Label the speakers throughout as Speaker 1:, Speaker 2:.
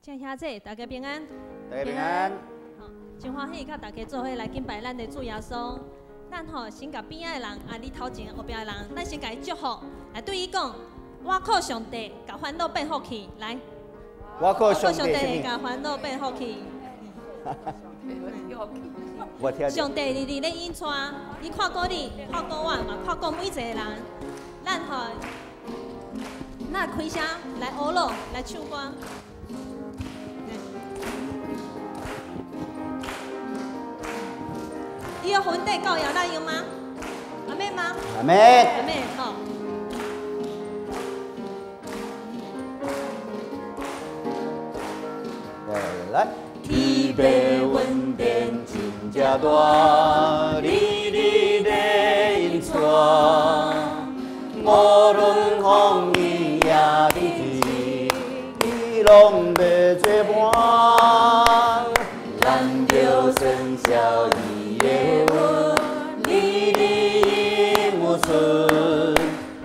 Speaker 1: 请兄姐，大家平安。
Speaker 2: 大家平安。
Speaker 1: 好，真欢喜，甲大家做伙来敬拜咱的主耶稣。咱吼先甲边仔的人，你头前后边的人，咱先甲伊祝福，来对伊讲：我靠上帝，甲烦恼变福气。来，
Speaker 2: 我靠上帝，
Speaker 1: 甲烦恼变福气。
Speaker 2: 我听。
Speaker 1: 上帝日日咧引带，伊看过你，看过我，嘛看过每一个人。咱吼，咱开声来学咯，来唱歌。伊有婚礼到夜咱用吗？阿妹吗？
Speaker 2: 阿妹。
Speaker 1: 阿妹，好。
Speaker 2: 来。天边稳定真正大，日日在引带，无论风雨也日日，伊拢袂作伴。咱着生肖伊的运，日日有顺，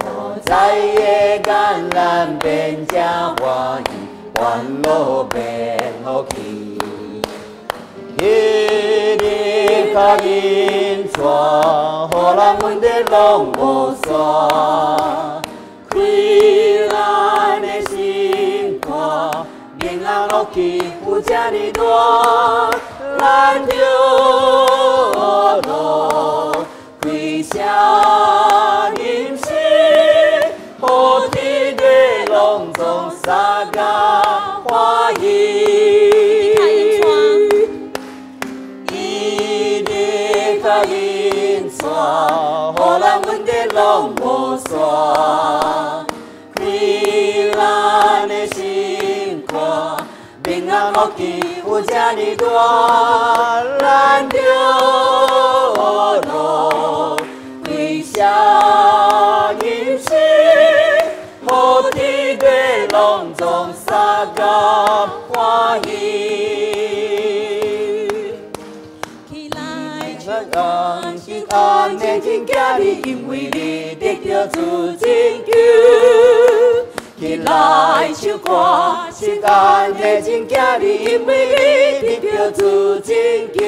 Speaker 2: 无在的艰难变正欢喜，烦恼变福气。日日甲因带，互人问题拢无煞。开咱的心肝，平安福气有这呢大，咱着路开声吟诗，互天地拢总三甲欢喜。因带，互人问题拢无煞。开咱的心肝，平安福气有这呢大，咱着路开声吟诗，互天地拢总三甲欢喜。是安的真假你，因为你得着主拯救。起来唱歌，是安的真假你，因为你得着主拯救。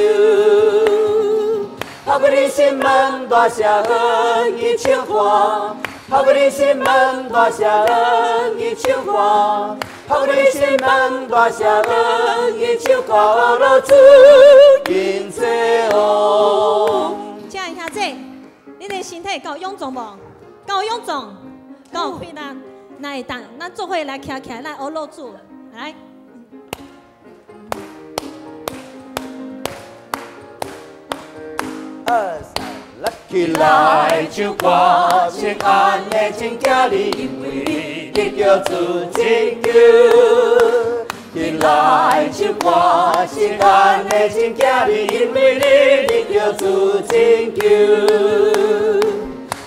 Speaker 2: 透过你心门大谢恩伊唱歌，透过你心门大谢恩伊唱歌，透过你心门大谢恩伊唱歌，老主因做哦。
Speaker 1: 这样兄姐，你的身体够臃肿无？够臃肿，够有气力，那会当，咱做伙来徛起来，来学老主，来。
Speaker 2: 2、3，来起来唱歌，是安的真假你，因为你得着主拯救。起来唱歌，是安的真假你，因为你得着主拯救。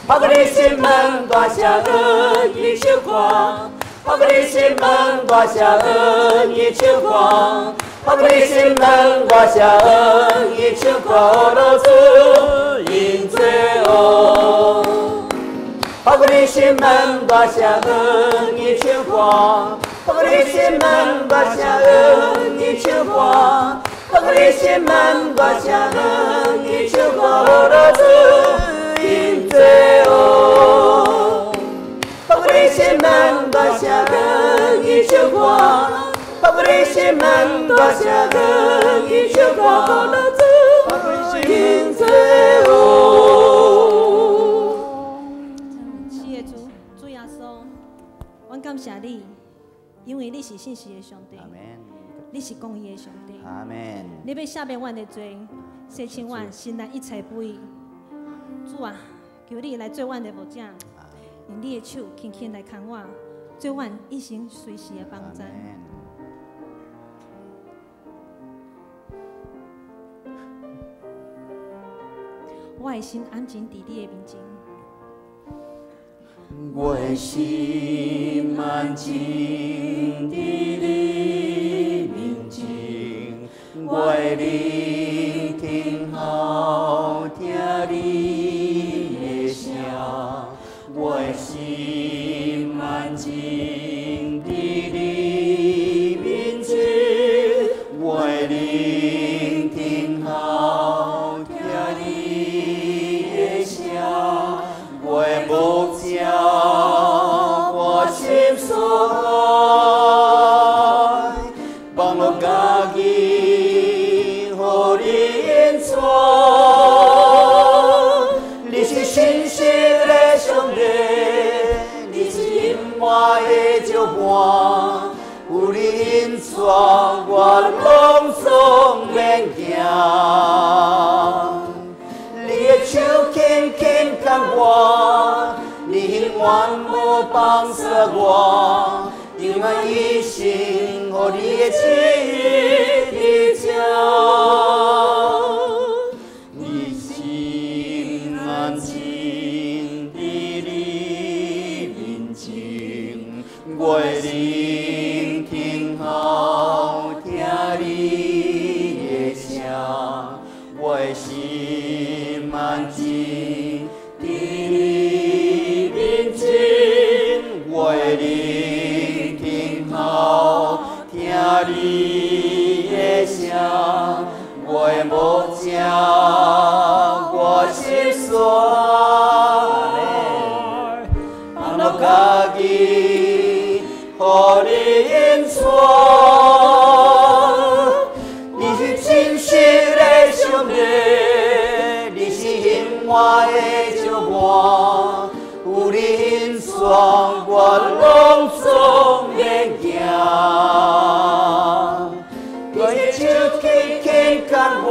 Speaker 2: 透过你心门大谢恩伊唱歌，透过你心门大谢恩伊唱歌，透过你心门大谢恩伊唱歌，老主因做哦。透过你心门大谢恩伊唱歌，透过你心门大谢恩伊唱歌，透过你心门大谢恩伊唱歌，老主因做哦。透过你心门大谢恩伊唱歌，透过你心门大谢恩伊唱歌，老主因做哦。
Speaker 1: 是的主耶稣，阮感谢你，因为你是信实的上帝，你是公义的上帝。
Speaker 2: 阿门。
Speaker 1: 你要赦免阮的罪，洗清阮心内一切不义。主啊，求你来做阮的牧者，用你的手轻轻来牵我，做阮一生随时的帮助。我的心安静伫你的面前。
Speaker 2: 我的心安静伫你面前，我的聆听好听你的声，我的心安静伫你面前。放肆我，因为一心和你的旨意叫，你心安静的你面前，我的聆听好听你的声，我的心安静的你面前，我的聆听好听你的声，我的目睛我心酸，放落家己，互你引带。你是真实的上帝，你是永远的照伴，有你引带，我拢总免惊。我的手轻轻牵我，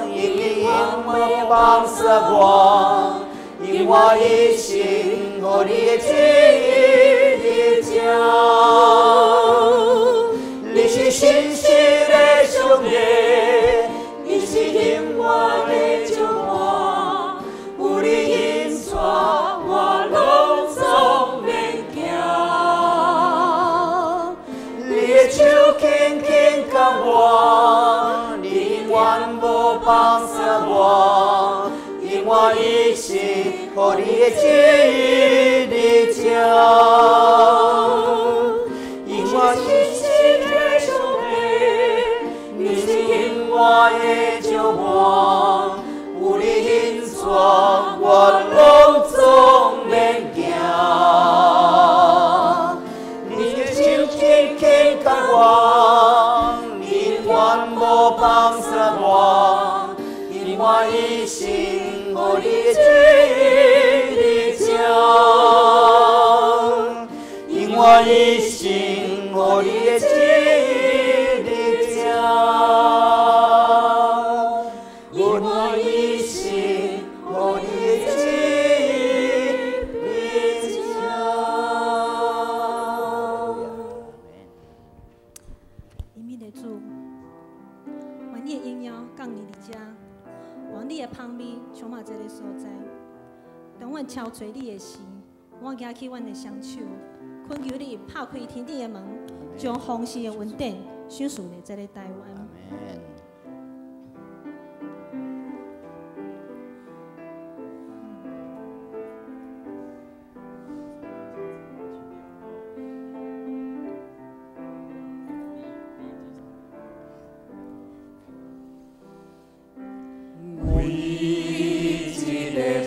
Speaker 2: 因你永远放肆我，因我一心和你的旨意叫。你是真实的上帝，你是永远的照伴，有你引带，我拢总免惊。你的手轻轻牵我，你永远无放肆我，因我一心和你的旨意叫，因我一心的上帝，你是永远的照伴，有你引带，我拢总免惊。你的手轻轻牵我，你永远无放肆我，因我一心和你的旨意叫，因我一心和你的旨意叫，因我一心和你的旨意叫。
Speaker 1: 因你的主，愿你的应邀降临伫遮，愿你的香味充满这个所在。当阮敲找你的时，我举起阮的双手，恳求你拍开天顶的门，将丰盛的恩典赏赐伫这个台湾。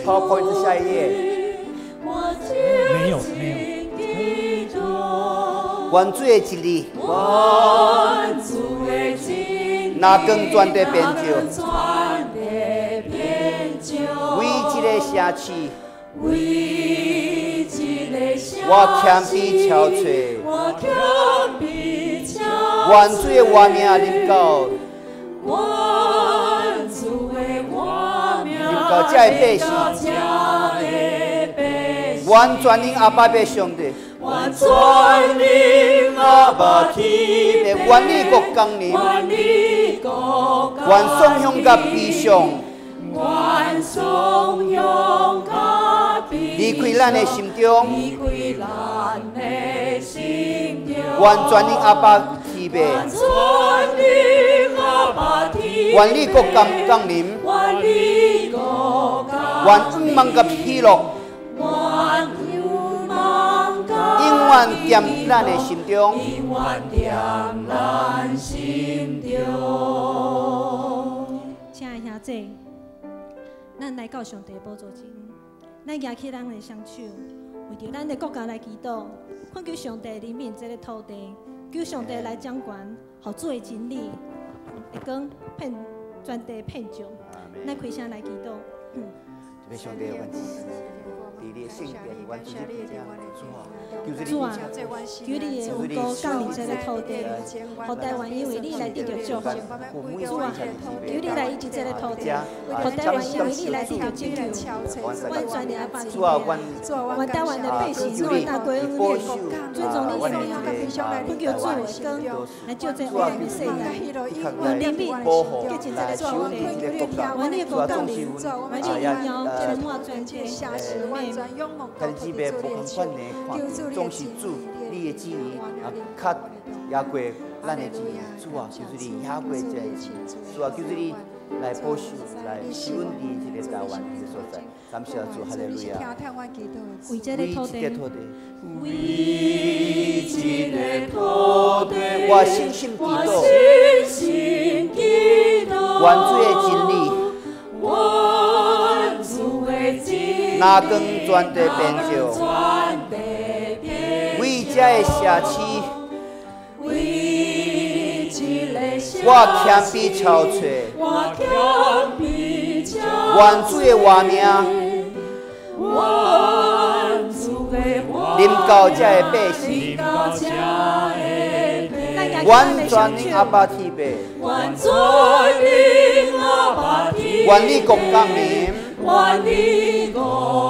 Speaker 2: PowerPoint 下一页。
Speaker 3: 没有。
Speaker 2: 原主的一日，哪更全地变就，为一个城市，我谦卑憔悴，原主的活命临到，临到这的百姓。完全因阿爸的上帝，完全因阿爸天的原理国降临，原颂向甲悲伤，离开咱的心中，完全因阿爸天的原理国降临，原永望甲喜乐。永远踮咱的心中，
Speaker 1: 亲爱兄弟，咱来到上帝宝座前，咱举起咱的双手，为着咱的国家来祈祷，恳求上帝怜悯这个土地，求上帝来掌管，互主的真理会讲遍全地遍众。咱开声来祈祷。
Speaker 2: 这个上帝有关系。你的圣殿，完全的
Speaker 1: 主啊，求你的恩膏降临这个土地，互台湾因为你来得到祝福。主啊，求你来医治这个土地，互台湾因为你来得到拯救。阮全力阿爸主啊，阮台湾的百姓拢会大归恩典，尊重你的名，不求主的光来救这黑暗的世代，用怜悯洁净这个土地，愿你的国降临，愿你荣耀充满全地。
Speaker 2: 但是姊妹无同款的看，总是主你的旨意啊，较压过咱的旨意。主啊，就是你压过这，主啊，就是你来保守、来施恩伫这个台湾这个所在。感谢主，哈利路亚。
Speaker 1: 为这个土地，
Speaker 2: 为这个土地，我深深祈祷，原主的真理。哪光全地变照，为这个社区，我谦卑憔悴，原主的话名，临到这个百姓，完全的阿爸天父，愿你国降临。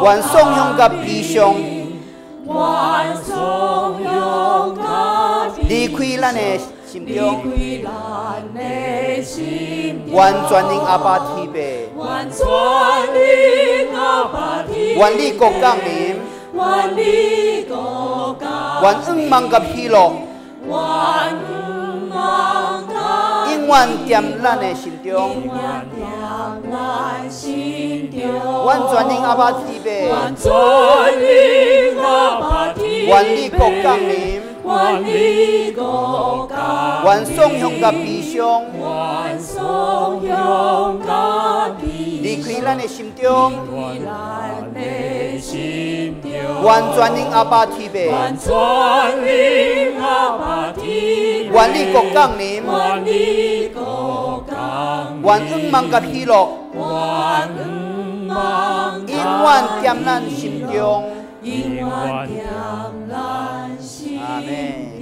Speaker 2: 愿颂扬甲悲伤，离开咱的心中，愿全能阿爸天父，愿你国降临，愿恩望甲喜乐，永远踮咱的心中。愿全能阿爸天父，愿你国降临，愿颂扬甲悲伤，离开咱的心中，愿全能阿爸天父，愿你国降临，愿恩望甲喜乐。永远踮咱心中，阿门。